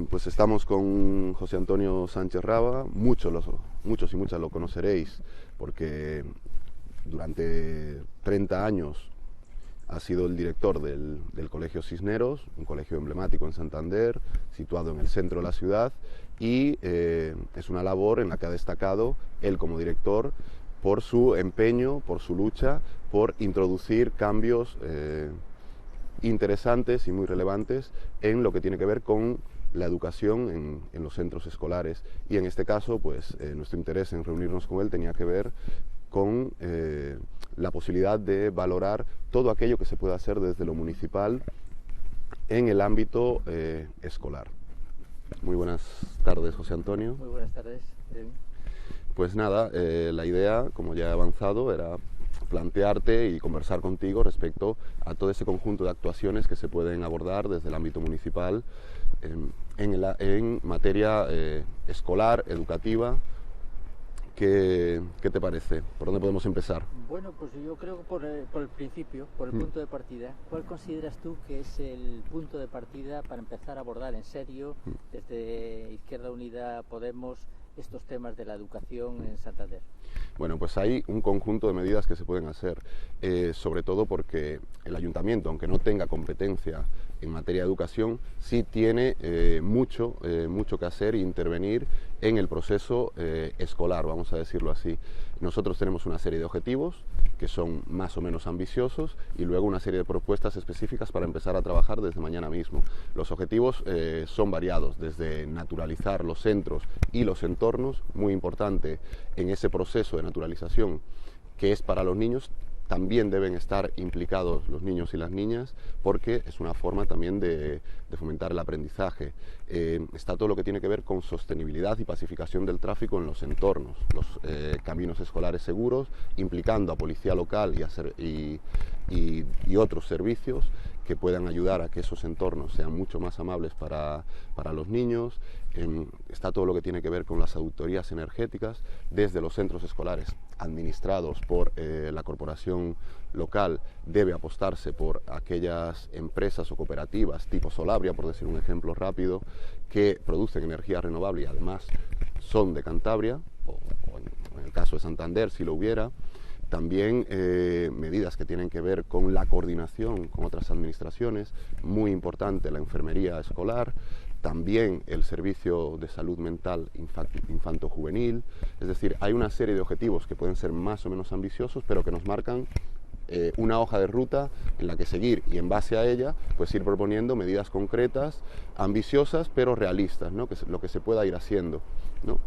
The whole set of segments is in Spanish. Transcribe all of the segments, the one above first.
Pues estamos con José Antonio Sánchez Raba, muchos y muchas lo conoceréis porque durante 30 años ha sido el director del Colegio Cisneros, un colegio emblemático en Santander, situado en el centro de la ciudad, y es una labor en la que ha destacado él como director por su empeño, por su lucha, por introducir cambios interesantes y muy relevantes en lo que tiene que ver con la educación en los centros escolares, y en este caso pues nuestro interés en reunirnos con él tenía que ver con la posibilidad de valorar todo aquello que se puede hacer desde lo municipal en el ámbito escolar. Muy buenas tardes, José Antonio. Muy buenas tardes. Pues nada, la idea, como ya he avanzado, era plantearte y conversar contigo respecto a todo ese conjunto de actuaciones que se pueden abordar desde el ámbito municipal en materia escolar, educativa. ¿Qué te parece? ¿Por dónde podemos empezar? Bueno, pues yo creo que por el principio, por el punto de partida. ¿Cuál consideras tú que es el punto de partida para empezar a abordar en serio, desde Izquierda Unida, Podemos, estos temas de la educación en Santander? Bueno, pues hay un conjunto de medidas que se pueden hacer, sobre todo porque el ayuntamiento, aunque no tenga competencia en materia de educación, sí tiene mucho que hacer e intervenir en el proceso escolar, vamos a decirlo así. Nosotros tenemos una serie de objetivos que son más o menos ambiciosos y luego una serie de propuestas específicas para empezar a trabajar desde mañana mismo. Los objetivos son variados, desde naturalizar los centros y los entornos, muy importante en ese proceso de naturalización que es para los niños. También deben estar implicados los niños y las niñas porque es una forma también de fomentar el aprendizaje. Está todo lo que tiene que ver con sostenibilidad y pacificación del tráfico en los entornos, los caminos escolares seguros, implicando a policía local y otros servicios que puedan ayudar a que esos entornos sean mucho más amables para los niños. Está todo lo que tiene que ver con las auditorías energéticas desde los centros escolares administrados por la corporación local. Debe apostarse por aquellas empresas o cooperativas tipo Solabria, por decir un ejemplo rápido, que producen energía renovable y además son de Cantabria, o en el caso de Santander si lo hubiera. También medidas que tienen que ver con la coordinación con otras administraciones, muy importante la enfermería escolar, también el servicio de salud mental infanto-juvenil. Es decir, hay una serie de objetivos que pueden ser más o menos ambiciosos, pero que nos marcan una hoja de ruta en la que seguir, y en base a ella pues ir proponiendo medidas concretas, ambiciosas pero realistas, ¿no? Que es lo que se pueda ir haciendo, ¿no?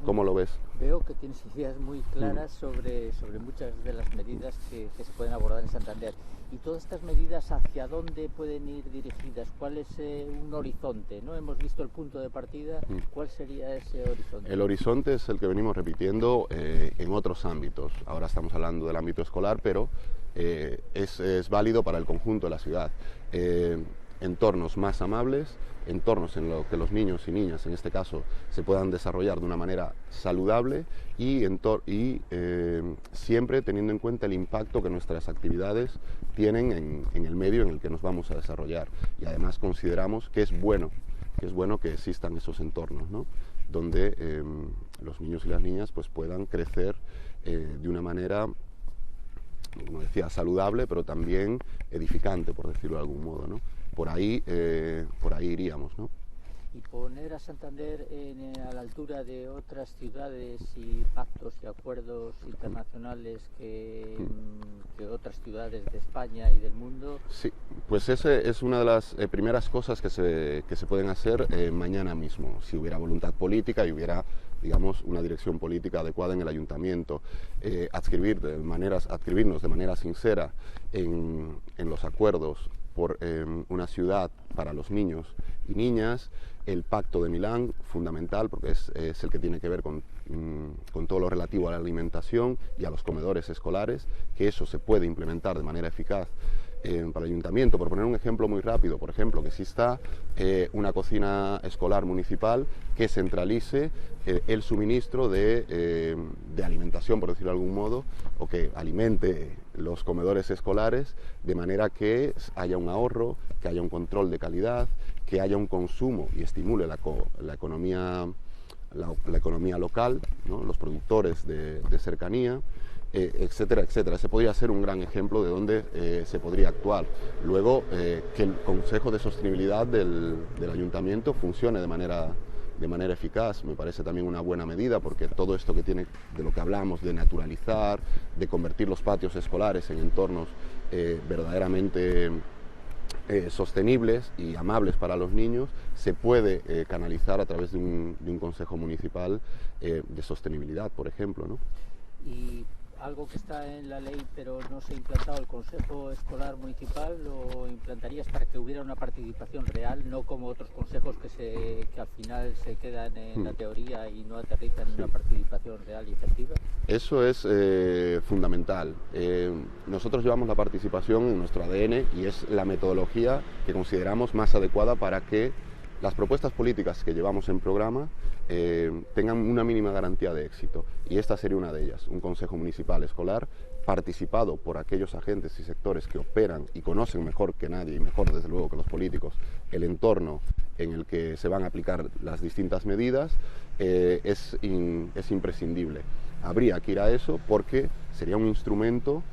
¿Cómo lo ves? Veo que tienes ideas muy claras sobre muchas de las medidas que se pueden abordar en Santander. ¿Y todas estas medidas hacia dónde pueden ir dirigidas? ¿Cuál es un horizonte? ¿No? Hemos visto el punto de partida. ¿Cuál sería ese horizonte? El horizonte es el que venimos repitiendo en otros ámbitos. Ahora estamos hablando del ámbito escolar, pero es válido para el conjunto de la ciudad. Entornos más amables, entornos en los que los niños y niñas, en este caso, se puedan desarrollar de una manera saludable y siempre teniendo en cuenta el impacto que nuestras actividades tienen en el medio en el que nos vamos a desarrollar. Y además consideramos que es bueno que existan esos entornos, ¿no? Donde los niños y las niñas pues, puedan crecer de una manera, como decía, saludable, pero también edificante, por decirlo de algún modo, ¿no? Por ahí iríamos, ¿no? Y poner a Santander a la altura de otras ciudades y pactos y acuerdos internacionales que otras ciudades de España y del mundo. Sí, pues esa es una de las primeras cosas que se pueden hacer mañana mismo, si hubiera voluntad política y hubiera, digamos, una dirección política adecuada en el ayuntamiento. Adscribirnos de manera sincera en los acuerdos por una ciudad para los niños y niñas. El Pacto de Milán, fundamental, porque es el que tiene que ver con todo lo relativo a la alimentación y a los comedores escolares, que eso se puede implementar de manera eficaz para el ayuntamiento. Por poner un ejemplo muy rápido, por ejemplo, que exista una cocina escolar municipal que centralice el suministro de alimentación, por decirlo de algún modo, o que alimente los comedores escolares de manera que haya un ahorro, que haya un control de calidad, que haya un consumo y estimule la economía local, ¿no? Los productores de cercanía, etcétera, etcétera. Ese podría ser un gran ejemplo de dónde se podría actuar. Luego, que el Consejo de Sostenibilidad del Ayuntamiento funcione de manera eficaz, me parece también una buena medida, porque todo esto que tiene, de lo que hablamos, de naturalizar, de convertir los patios escolares en entornos verdaderamente sostenibles y amables para los niños, se puede canalizar a través de un consejo municipal de sostenibilidad, por ejemplo, ¿no? Y algo que está en la ley pero no se ha implantado, el Consejo Escolar Municipal, ¿lo implantarías para que hubiera una participación real, no como otros consejos que al final se quedan en la teoría y no aterrizan en una participación real y efectiva? Eso es fundamental. Nosotros llevamos la participación en nuestro ADN y es la metodología que consideramos más adecuada para que las propuestas políticas que llevamos en programa tengan una mínima garantía de éxito, y esta sería una de ellas, un Consejo Municipal Escolar participado por aquellos agentes y sectores que operan y conocen mejor que nadie, y mejor desde luego que los políticos, el entorno en el que se van a aplicar las distintas medidas. Es imprescindible. Habría que ir a eso porque sería un instrumento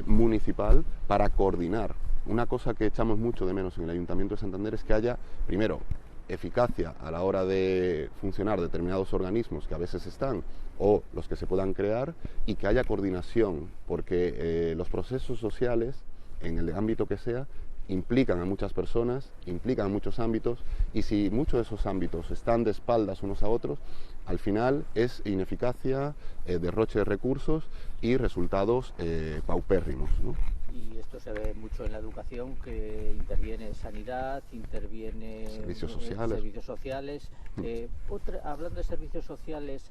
municipal para coordinar. Una cosa que echamos mucho de menos en el Ayuntamiento de Santander es que haya, primero, eficacia a la hora de funcionar determinados organismos que a veces están, o los que se puedan crear, y que haya coordinación, porque los procesos sociales, en el ámbito que sea, implican a muchas personas, implican a muchos ámbitos, y si muchos de esos ámbitos están de espaldas unos a otros, al final es ineficacia, derroche de recursos y resultados paupérrimos, ¿no? Y esto se ve mucho en la educación, que interviene sanidad, interviene servicios sociales. Hablando de servicios sociales,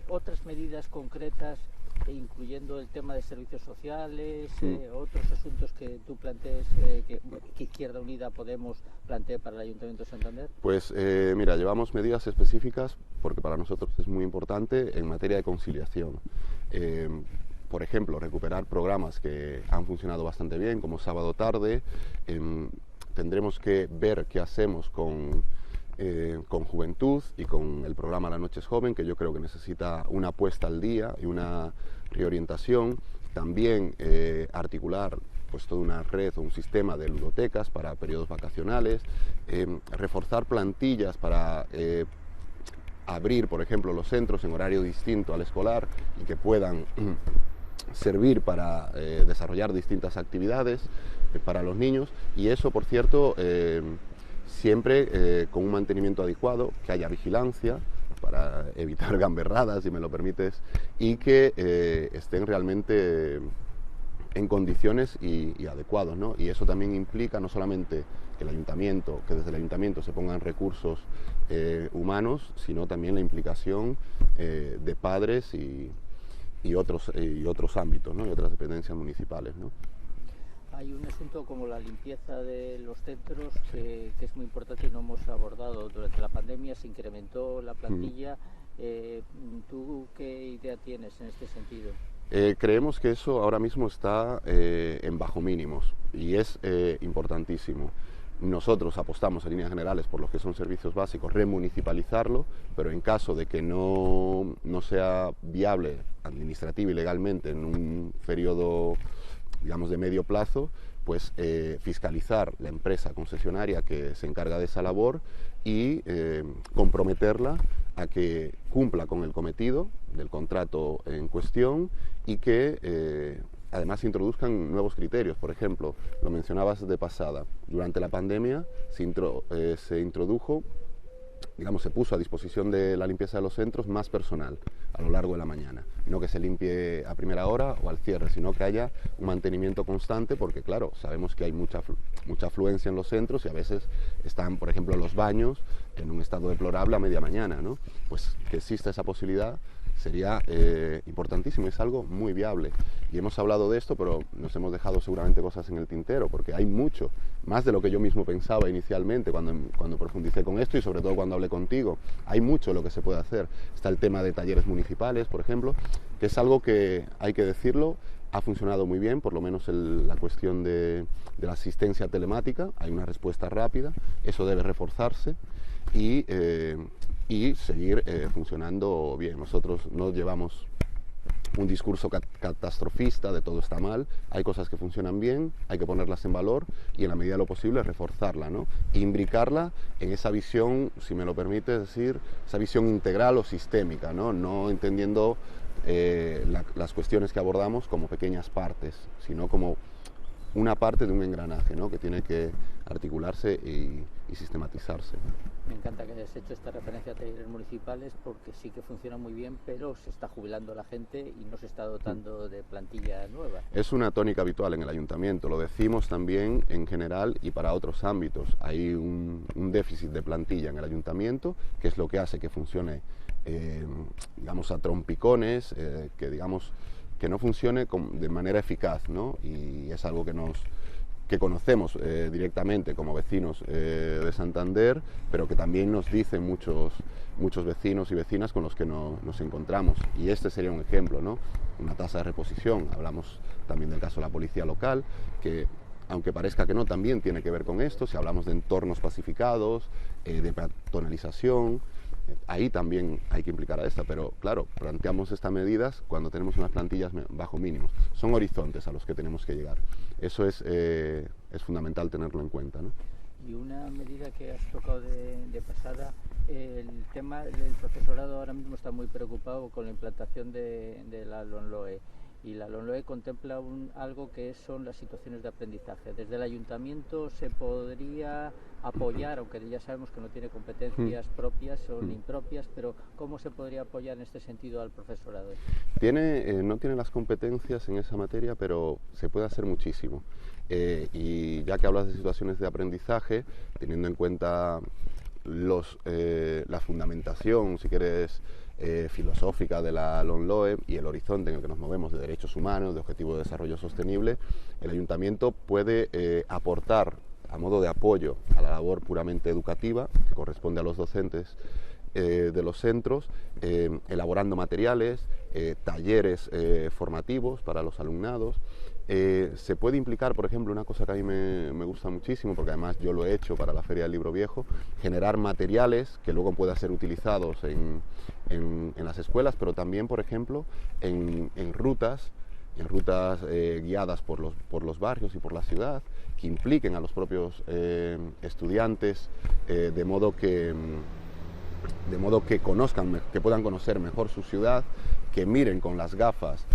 otras medidas concretas, incluyendo el tema de servicios sociales, otros asuntos que tú plantees, que Izquierda Unida Podemos plantee para el Ayuntamiento de Santander. Pues mira, llevamos medidas específicas, porque para nosotros es muy importante, en materia de conciliación. Por ejemplo, recuperar programas que han funcionado bastante bien, como Sábado Tarde. Tendremos que ver qué hacemos con Juventud y con el programa La Noche es Joven, que yo creo que necesita una puesta al día y una reorientación. También articular pues toda una red o un sistema de ludotecas para periodos vacacionales, reforzar plantillas para abrir, por ejemplo, los centros en horario distinto al escolar y que puedan servir para desarrollar distintas actividades para los niños, y eso, por cierto, siempre con un mantenimiento adecuado, que haya vigilancia para evitar gamberradas, si me lo permites, y que estén realmente en condiciones y adecuados, ¿no? Y eso también implica no solamente que desde el ayuntamiento se pongan recursos humanos, sino también la implicación de padres y otros ámbitos, ¿no? Y otras dependencias municipales, ¿no? Hay un asunto como la limpieza de los centros que es muy importante y no hemos abordado. Durante la pandemia se incrementó la plantilla. ¿Tú qué idea tienes en este sentido? Creemos que eso ahora mismo está en bajo mínimos y es importantísimo. Nosotros apostamos en líneas generales por los que son servicios básicos, remunicipalizarlo, pero en caso de que no sea viable administrativa y legalmente en un periodo, digamos, de medio plazo, pues fiscalizar la empresa concesionaria que se encarga de esa labor y comprometerla a que cumpla con el cometido del contrato en cuestión y que además se introduzcan nuevos criterios. Por ejemplo, lo mencionabas de pasada, durante la pandemia se introdujo, digamos, se puso a disposición de la limpieza de los centros más personal a lo largo de la mañana. No que se limpie a primera hora o al cierre, sino que haya un mantenimiento constante, porque claro, sabemos que hay mucha afluencia en los centros y a veces están, por ejemplo, los baños en un estado deplorable a media mañana, ¿no? Pues que exista esa posibilidad sería importantísimo, es algo muy viable. Y hemos hablado de esto, pero nos hemos dejado seguramente cosas en el tintero, porque hay mucho, más de lo que yo mismo pensaba inicialmente cuando profundicé con esto y sobre todo cuando hablé contigo. Hay mucho lo que se puede hacer. Está el tema de talleres municipales, por ejemplo, que es algo que, hay que decirlo, ha funcionado muy bien, por lo menos la cuestión de la asistencia telemática, hay una respuesta rápida, eso debe reforzarse y seguir funcionando bien. Nosotros no llevamos un discurso catastrofista de todo está mal, hay cosas que funcionan bien, hay que ponerlas en valor y en la medida de lo posible reforzarla, ¿no? Imbricarla en esa visión, si me lo permite decir, esa visión integral o sistémica, no entendiendo las cuestiones que abordamos como pequeñas partes, sino como una parte de un engranaje, ¿no? Que tiene que articularse y sistematizarse. Me encanta que hayas hecho esta referencia a talleres municipales porque sí que funciona muy bien, pero se está jubilando la gente y no se está dotando de plantilla nueva. Es una tónica habitual en el ayuntamiento, lo decimos también en general y para otros ámbitos. Hay un déficit de plantilla en el ayuntamiento, que es lo que hace que funcione, digamos, a trompicones, que no funcione de manera eficaz, ¿no? Y es algo que conocemos directamente como vecinos de Santander, pero que también nos dicen muchos vecinos y vecinas con los que nos encontramos. Y este sería un ejemplo, ¿no? Una tasa de reposición. Hablamos también del caso de la policía local, que aunque parezca que no, también tiene que ver con esto. Si hablamos de entornos pacificados, de peatonalización, ahí también hay que implicar a esta, pero claro, planteamos estas medidas cuando tenemos unas plantillas bajo mínimos. Son horizontes a los que tenemos que llegar. Eso es fundamental tenerlo en cuenta, ¿no? Y una medida que has tocado de pasada, el tema del profesorado ahora mismo está muy preocupado con la implantación de la LOMLOE. Y la LOMLOE contempla algo que son las situaciones de aprendizaje. Desde el ayuntamiento se podría apoyar, aunque ya sabemos que no tiene competencias propias, son impropias, pero ¿cómo se podría apoyar en este sentido al profesorado? No tiene las competencias en esa materia, pero se puede hacer muchísimo. Y ya que hablas de situaciones de aprendizaje, teniendo en cuenta la fundamentación, si quieres, filosófica de la LOMLOE y el horizonte en el que nos movemos de derechos humanos, de objetivo de desarrollo sostenible, el ayuntamiento puede aportar a modo de apoyo a la labor puramente educativa que corresponde a los docentes de los centros, elaborando materiales, talleres formativos para los alumnados. Se puede implicar, por ejemplo, una cosa que a mí me gusta muchísimo, porque además yo lo he hecho para la Feria del Libro Viejo, generar materiales que luego puedan ser utilizados en las escuelas, pero también, por ejemplo, en rutas guiadas por los barrios y por la ciudad, que impliquen a los propios estudiantes de modo que conozcan, que puedan conocer mejor su ciudad, que miren con las gafas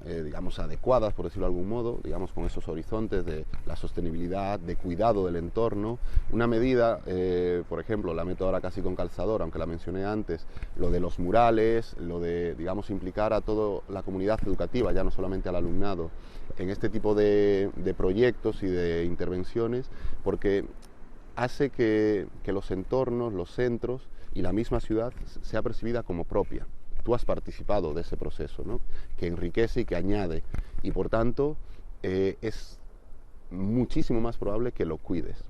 digamos, adecuadas, por decirlo de algún modo, digamos, con esos horizontes de la sostenibilidad, de cuidado del entorno. Una medida, por ejemplo, la meto ahora casi con calzador, aunque la mencioné antes, lo de los murales, lo de, digamos, implicar a toda la comunidad educativa, ya no solamente al alumnado, en este tipo de proyectos y de intervenciones, porque hace que los entornos, los centros y la misma ciudad sea percibida como propia. Tú has participado de ese proceso, ¿no? Que enriquece y que añade, y por tanto es muchísimo más probable que lo cuides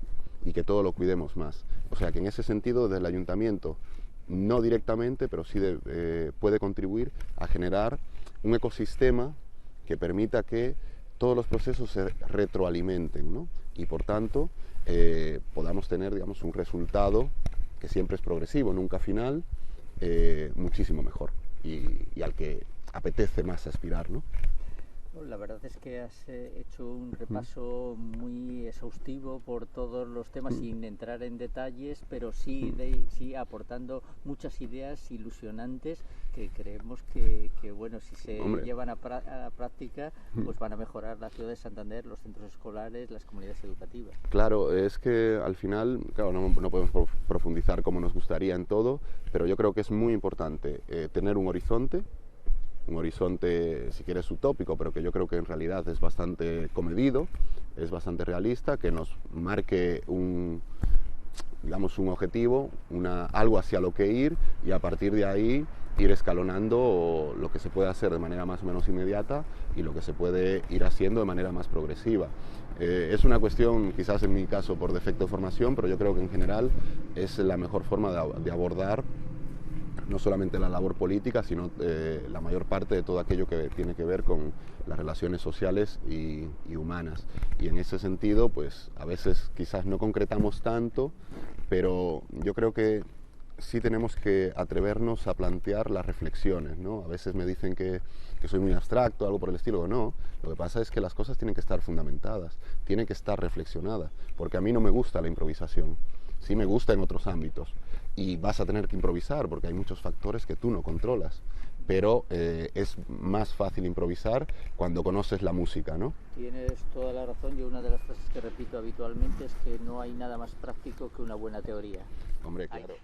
y que todo lo cuidemos más. O sea que en ese sentido, desde el ayuntamiento, no directamente, pero sí puede contribuir a generar un ecosistema que permita que todos los procesos se retroalimenten, ¿no? Y por tanto podamos tener, digamos, un resultado que siempre es progresivo, nunca final, muchísimo mejor y al que apetece más aspirar, ¿no? La verdad es que has hecho un repaso muy exhaustivo por todos los temas sin entrar en detalles, pero sí aportando muchas ideas ilusionantes que creemos que bueno, si se llevan a práctica, pues van a mejorar la ciudad de Santander, los centros escolares, las comunidades educativas. Claro, es que al final, claro, no podemos profundizar como nos gustaría en todo, pero yo creo que es muy importante tener un horizonte, si quieres, utópico, pero que yo creo que en realidad es bastante comedido, es bastante realista, que nos marque un objetivo, algo hacia lo que ir, y a partir de ahí ir escalonando lo que se puede hacer de manera más o menos inmediata y lo que se puede ir haciendo de manera más progresiva. Es una cuestión, quizás en mi caso por defecto de formación, pero yo creo que en general es la mejor forma de abordar no solamente la labor política, sino la mayor parte de todo aquello que tiene que ver con las relaciones sociales y humanas. Y en ese sentido, pues a veces quizás no concretamos tanto, pero yo creo que sí tenemos que atrevernos a plantear las reflexiones, ¿no? A veces me dicen que soy muy abstracto, algo por el estilo, o no. Lo que pasa es que las cosas tienen que estar fundamentadas, tienen que estar reflexionadas, porque a mí no me gusta la improvisación, sí me gusta en otros ámbitos, y vas a tener que improvisar porque hay muchos factores que tú no controlas, pero es más fácil improvisar cuando conoces la música, ¿no? Tienes toda la razón. Yo una de las frases que repito habitualmente es que no hay nada más práctico que una buena teoría. Hombre, claro.